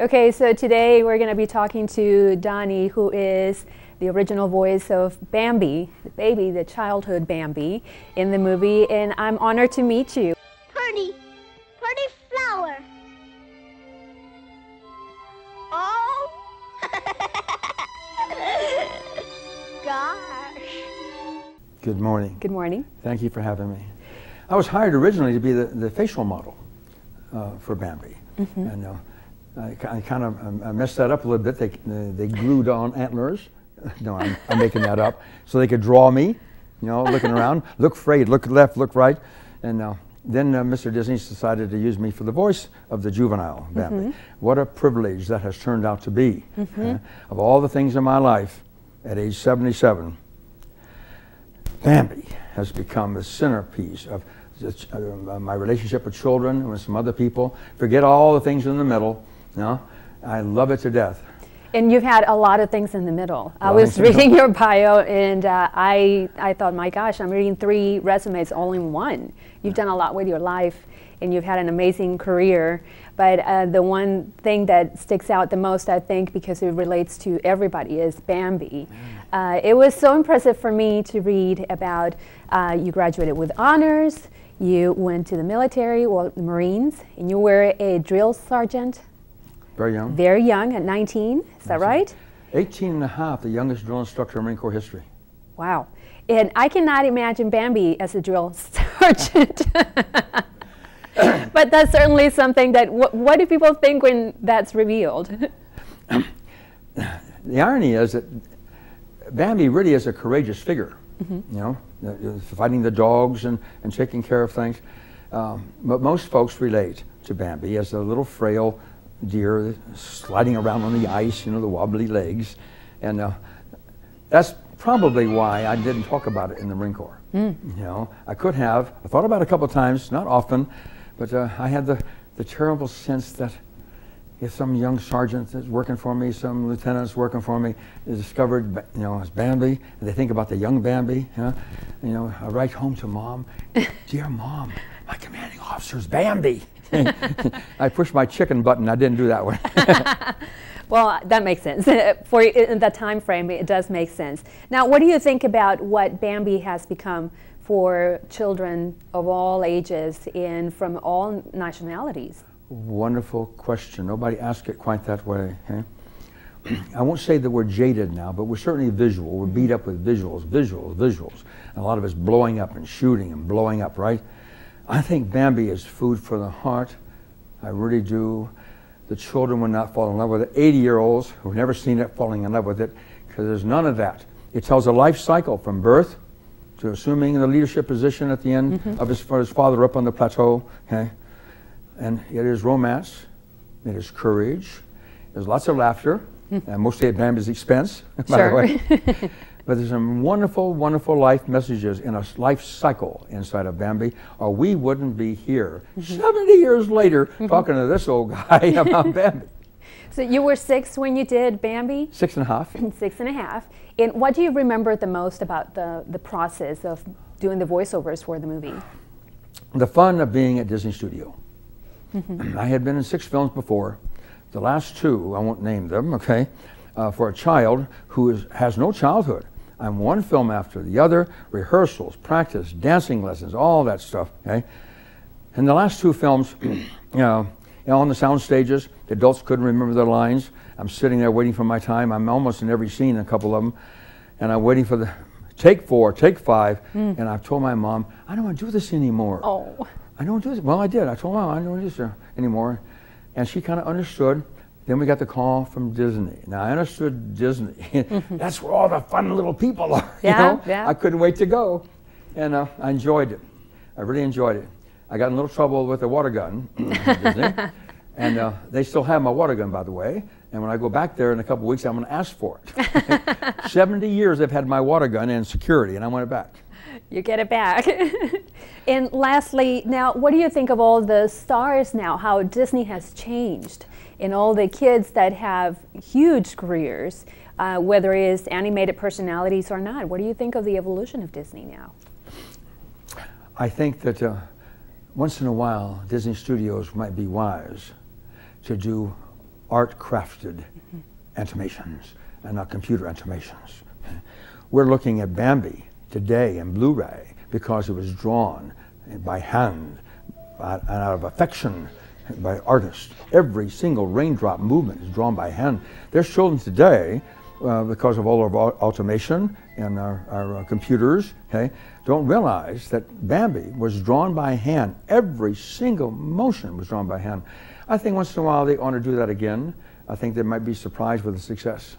Okay, so today we're going to be talking to Donnie, who is the original voice of Bambi, the baby, the childhood Bambi in the movie, and I'm honored to meet you. Pretty flower. Oh, gosh. Good morning. Good morning. Thank you for having me. I was hired originally to be the facial model for Bambi. And I kind of messed that up a little bit. They glued on antlers. No, I'm making that up. So they could draw me, looking around, look afraid, look left, look right. And then Mr. Disney decided to use me for the voice of the juvenile Bambi. What a privilege that has turned out to be. Of all the things in my life, at age 77, Bambi has become the centerpiece of my relationship with children and with some other people. Forget all the things in the middle. I love it to death. And you've had a lot of things in the middle. I was reading your bio, and I thought, my gosh, I'm reading 3 resumes all in one. You've done a lot with your life, and you've had an amazing career. But the one thing that sticks out the most, I think, because it relates to everybody, is Bambi. It was so impressive for me to read about you graduated with honors, you went to the military, well, the Marines, and you were a drill sergeant. Very young. Very young, at 19, is that right? 18 and a half, the youngest drill instructor in Marine Corps history. Wow. And I cannot imagine Bambi as a drill sergeant. But that's certainly something that, what do people think when that's revealed? The irony is that Bambi really is a courageous figure, fighting the dogs and taking care of things. But most folks relate to Bambi as a little frail deer sliding around on the ice, the wobbly legs. And that's probably why I didn't talk about it in the Marine Corps. I could have. I thought about it a couple of times, not often, but I had the terrible sense that if some young sergeant is working for me, some lieutenant's working for me, is discovered, as Bambi, and they think about the young Bambi, I write home to Mom, "Dear Mom, my commanding officer's Bambi." I pushed my chicken button. I didn't do that one. Well, that makes sense. For in that time frame, it does make sense. Now, what do you think about what Bambi has become for children of all ages and from all nationalities? Wonderful question. Nobody asked it quite that way. I won't say that we're jaded now, but we're certainly visual. We're beat up with visuals. And a lot of it's blowing up and shooting and blowing up, right? I think Bambi is food for the heart. I really do. The children would not fall in love with it. 80-year-olds who've never seen it falling in love with it, because there's none of that. It tells a life cycle from birth to assuming the leadership position at the end of his father up on the plateau. And it is romance, it is courage, there's lots of laughter, and mostly at Bambi's expense, by the way. But there's some wonderful, wonderful life messages in a life cycle inside of Bambi, or we wouldn't be here 70 years later talking to this old guy about Bambi. So you were 6 when you did Bambi? 6 and a half. 6 and a half. And what do you remember the most about the process of doing the voiceovers for the movie? The fun of being at Disney Studio. I had been in 6 films before. The last 2, I won't name them, for a child who has no childhood. I'm one film after the other, rehearsals, practice, dancing lessons, all that stuff. And the last 2 films, on the sound stages, the adults couldn't remember their lines. I'm sitting there waiting for my time. I'm almost in every scene, a couple of them, and I'm waiting for the take 4, take 5, and I've told my mom, I don't want to do this anymore. Oh. I don't do this. Well, I did. I told Mom I don't do this anymore, and she kind of understood. Then we got the call from Disney. Now I understood Disney. That's where all the fun little people are. Yeah. I couldn't wait to go, and I enjoyed it. I really enjoyed it. I got in a little trouble with the water gun, Disney, and they still have my water gun, by the way. And when I go back there in a couple of weeks, I'm going to ask for it. 70 years they've had my water gun in security, and I want it back. You get it back. And lastly, now, what do you think of all the stars now, how Disney has changed, and all the kids that have huge careers, whether it is animated personalities or not? What do you think of the evolution of Disney now? I think that once in a while, Disney Studios might be wise to do art-crafted animations and not computer animations. We're looking at Bambi today in Blu-ray because it was drawn by hand and out of affection by artists. Every single raindrop movement is drawn by hand. There's children today, because of all of our automation and our computers, okay, don't realize that Bambi was drawn by hand. Every single motion was drawn by hand. I think once in a while they want to do that again. I think they might be surprised with the success.